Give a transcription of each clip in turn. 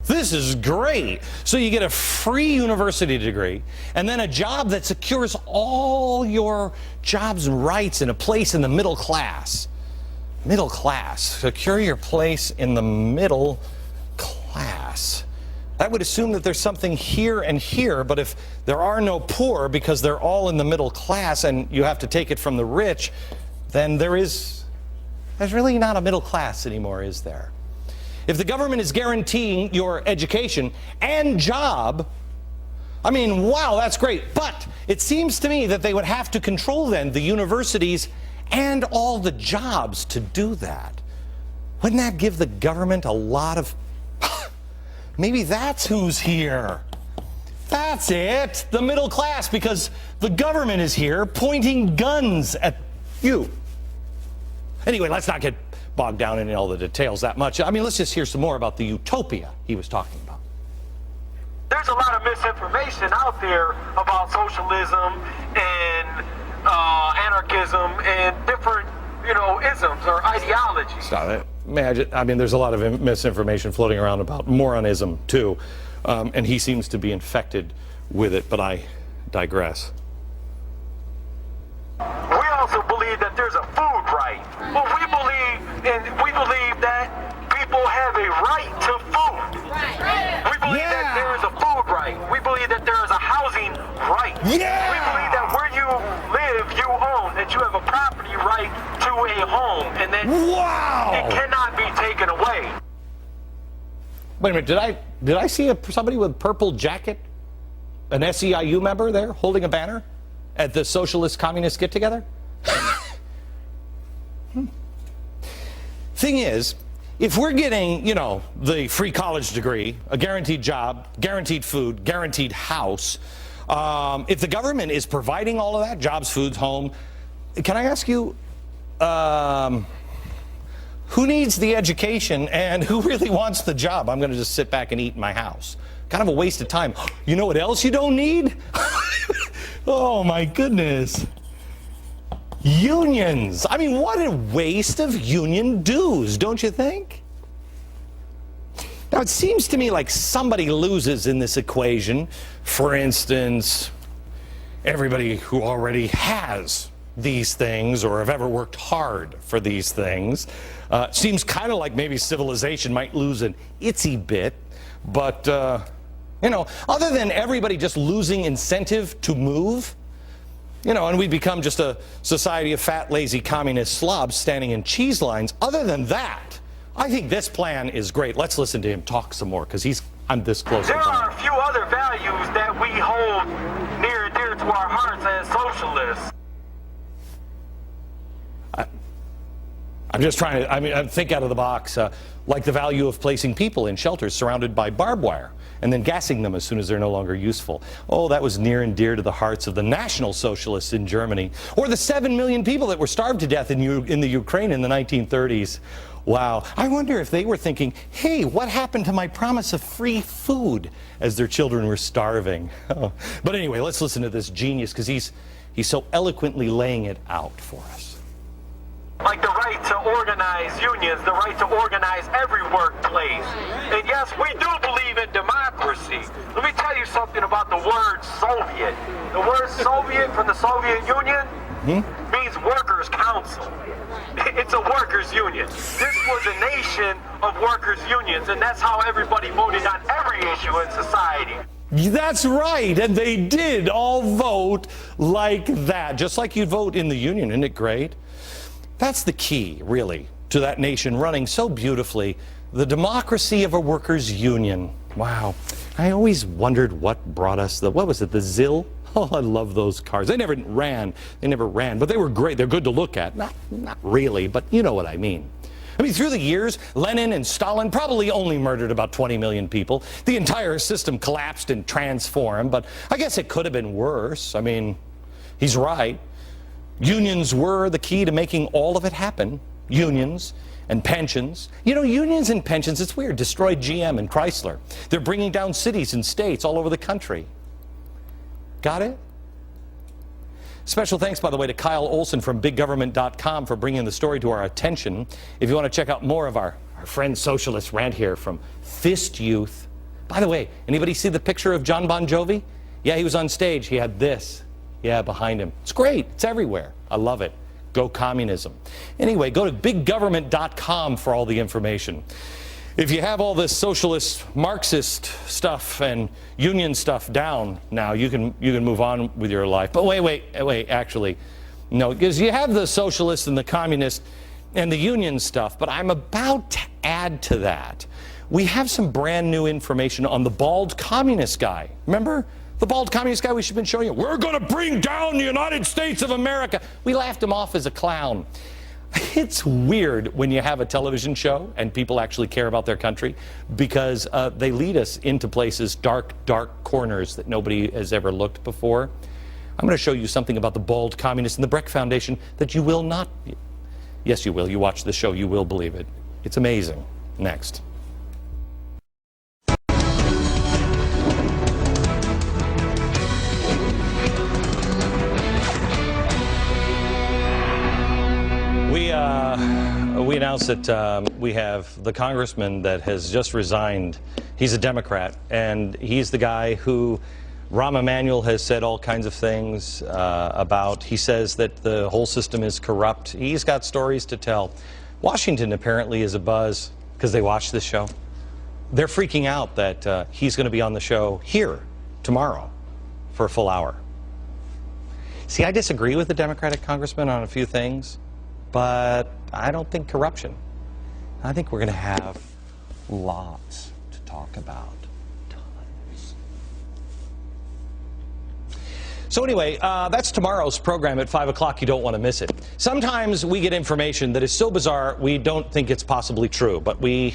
This is great. So you get a free university degree and then a job that secures all your jobs and rights in a place in the middle class. Middle class. Secure your place in the middle class. That would assume that there's something here and here, but if there are no poor because they're all in the middle class and you have to take it from the rich, then there's really not a middle class anymore, is there? If the government is guaranteeing your education and job, I mean, wow, that's great. But it seems to me that they would have to control then the universities and all the jobs to do that. Wouldn't that give the government a lot of... Maybe that's who's here. That's it, the middle class, because the government is here pointing guns at you. Anyway, let's not get bogged down in all the details that much. I mean, let's just hear some more about the utopia he was talking about. There's a lot of misinformation out there about socialism and anarchism and different, isms or ideologies. Stop it. I mean, there's a lot of misinformation floating around about moronism, too. And he seems to be infected with it, but I digress. We also believe that there's a food right. Well, we believe that people have a right to food. We believe that there is a food right. We believe that there is a housing right. Yeah! We believe that where you live, you own, that you have a property right to a home, and that it cannot be taken away. Wait a minute, did I see somebody with a purple jacket? An SEIU member there holding a banner at the Socialist Communist get-together? Thing is, if we're getting, the free college degree, a guaranteed job, guaranteed food, guaranteed house, if the government is providing all of that, jobs, foods, home, can I ask you, who needs the education and who really wants the job? I'm going to just sit back and eat in my house. Kind of a waste of time. You know what else you don't need? Oh, my goodness. Unions. I mean, what a waste of union dues, don't you think? Now, it seems to me like somebody loses in this equation. For instance, everybody who already has these things or have ever worked hard for these things. Seems kind of like maybe civilization might lose an itsy bit, but, other than everybody just losing incentive to move, and we become just a society of fat, lazy, communist slobs standing in cheese lines. Other than that, I think this plan is great. Let's listen to him talk some more, because I'm this close. There are a few other values that we hold near and dear to our hearts as socialists. I'm just trying to, think out of the box, like the value of placing people in shelters surrounded by barbed wire and then gassing them as soon as they're no longer useful. Oh, that was near and dear to the hearts of the National Socialists in Germany. Or the 7 million people that were starved to death in the Ukraine in the 1930s. Wow. I wonder if they were thinking, hey, what happened to my promise of free food as their children were starving? Oh. But anyway, let's listen to this genius, because he's so eloquently laying it out for us. Like the right to organize unions, the right to organize every workplace. And yes, we do believe in democracy. Let me tell you something about the word Soviet. The word Soviet from the Soviet Union means workers' council. It's a workers' union. This was a nation of workers' unions, and that's how everybody voted on every issue in society. That's right, and they did all vote like that, just like you'd vote in the union. Isn't it great? That's the key, really, to that nation running so beautifully. The democracy of a workers' union. Wow. I always wondered what brought us what was it, the ZIL? Oh, I love those cars. They never ran, but they were great. They're good to look at. Not really, but you know what I mean. Through the years, Lenin and Stalin probably only murdered about 20 million people. The entire system collapsed and transformed, but I guess it could have been worse. He's right. Unions were the key to making all of it happen. Unions and pensions. Unions and pensions, it's weird, destroyed GM and Chrysler. They're bringing down cities and states all over the country. Got it? Special thanks, by the way, to Kyle Olson from BigGovernment.com for bringing the story to our attention. If you want to check out more of our friend socialist rant here from Fist Youth, By the way, anybody see the picture of John Bon Jovi? Yeah, he was on stage. He had this, behind him. It's great. It's everywhere. I love it. Go communism. Anyway, go to biggovernment.com for all the information. If you have all this socialist, Marxist stuff and union stuff down now, you can move on with your life. But wait, actually, no, because you have the socialists and the communists and the union stuff, but I'm about to add to that. We have some brand new information on the bald communist guy. Remember? The bald communist guy we should have been showing you. We're going to bring down the United States of America. We laughed him off as a clown. It's weird when you have a television show and people actually care about their country because they lead us into places, dark corners that nobody has ever looked before. I'm going to show you something about the bald communist and the Beck Foundation that you will not. Yes, you will. You watch the show, you will believe it. It's amazing. Next. We announced that we have the congressman that has just resigned. He's a Democrat, and he's the guy who Rahm Emanuel has said all kinds of things about. He says that the whole system is corrupt. He's got stories to tell. Washington apparently is abuzz because they watch this show. They're freaking out that he's going to be on the show here tomorrow for a full hour. See, I disagree with the Democratic congressman on a few things, but I don't think corruption. I think we're going to have lots to talk about. Tons. So anyway, that's tomorrow's program at 5 o'clock. You don't want to miss it. Sometimes we get information that is so bizarre we don't think it's possibly true, but we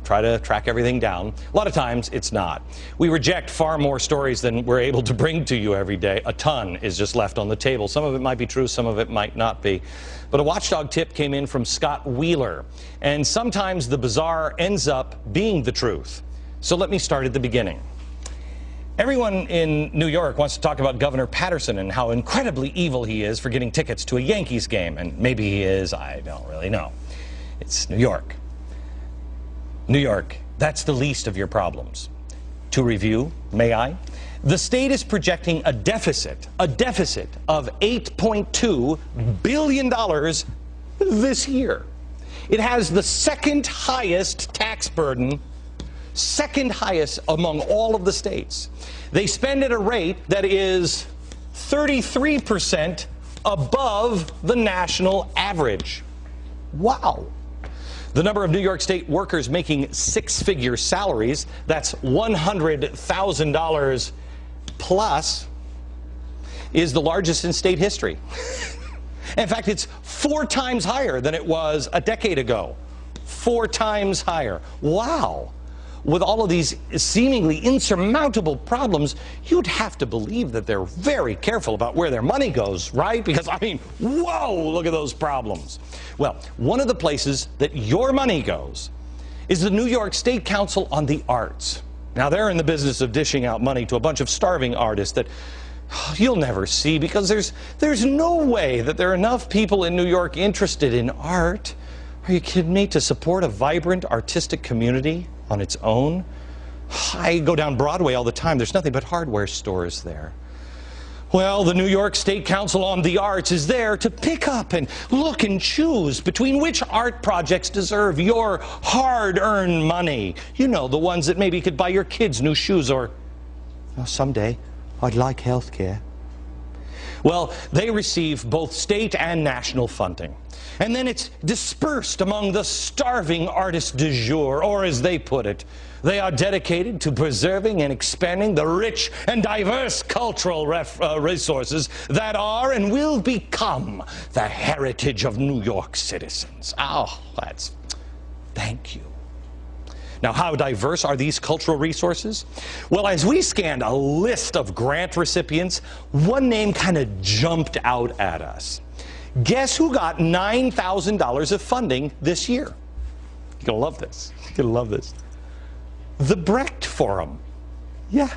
try to track everything down. A lot of times it's not. We reject far more stories than we're able to bring to you every day. A ton is just left on the table. Some of it might be true, some of it might not be. But a watchdog tip came in from Scott Wheeler, and sometimes the bizarre ends up being the truth. So let me start at the beginning. Everyone in New York wants to talk about Governor Patterson and how incredibly evil he is for getting tickets to a Yankees game, and maybe he is, I don't really know. It's New York. New York, that's the least of your problems. To review, may I? The state is projecting a deficit of $8.2 billion this year. It has the second highest tax burden, second highest among all of the states. They spend at a rate that is 33% above the national average. Wow. The number of New York State workers making six-figure salaries, that's $100,000 plus, is the largest in state history. In fact, it's 4 times higher than it was a decade ago. 4 times higher. Wow. With all of these seemingly insurmountable problems, you'd have to believe that they're very careful about where their money goes, right? Because, I mean, whoa, look at those problems. Well, one of the places that your money goes is the New York State Council on the Arts. Now, they're in the business of dishing out money to a bunch of starving artists that you'll never see because there's no way that there are enough people in New York interested in art. Are you kidding me? To support a vibrant artistic community on its own? I go down Broadway all the time. There's nothing but hardware stores there. Well, the New York State Council on the Arts is there to pick up and look and choose between which art projects deserve your hard-earned money. You know, the ones that maybe could buy your kids new shoes or, well, someday I'd like health care. Well, they receive both state and national funding. And then it's dispersed among the starving artists du jour, or as they put it, they are dedicated to preserving and expanding the rich and diverse cultural resources that are and will become the heritage of New York citizens. Oh, thank you. Now, how diverse are these cultural resources? Well, as we scanned a list of grant recipients, one name kind of jumped out at us. Guess who got $9,000 of funding this year? You're going to love this. You're going to love this. The Brecht Forum. Yeah.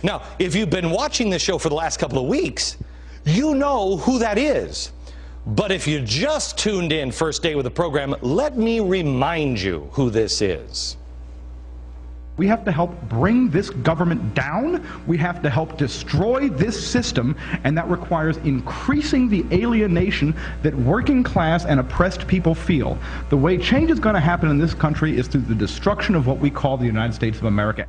Now, if you've been watching this show for the last couple of weeks, you know who that is. But if you just tuned in first day with the program, let me remind you who this is. We have to help bring this government down. We have to help destroy this system, and that requires increasing the alienation that working class and oppressed people feel. The way change is going to happen in this country is through the destruction of what we call the United States of America.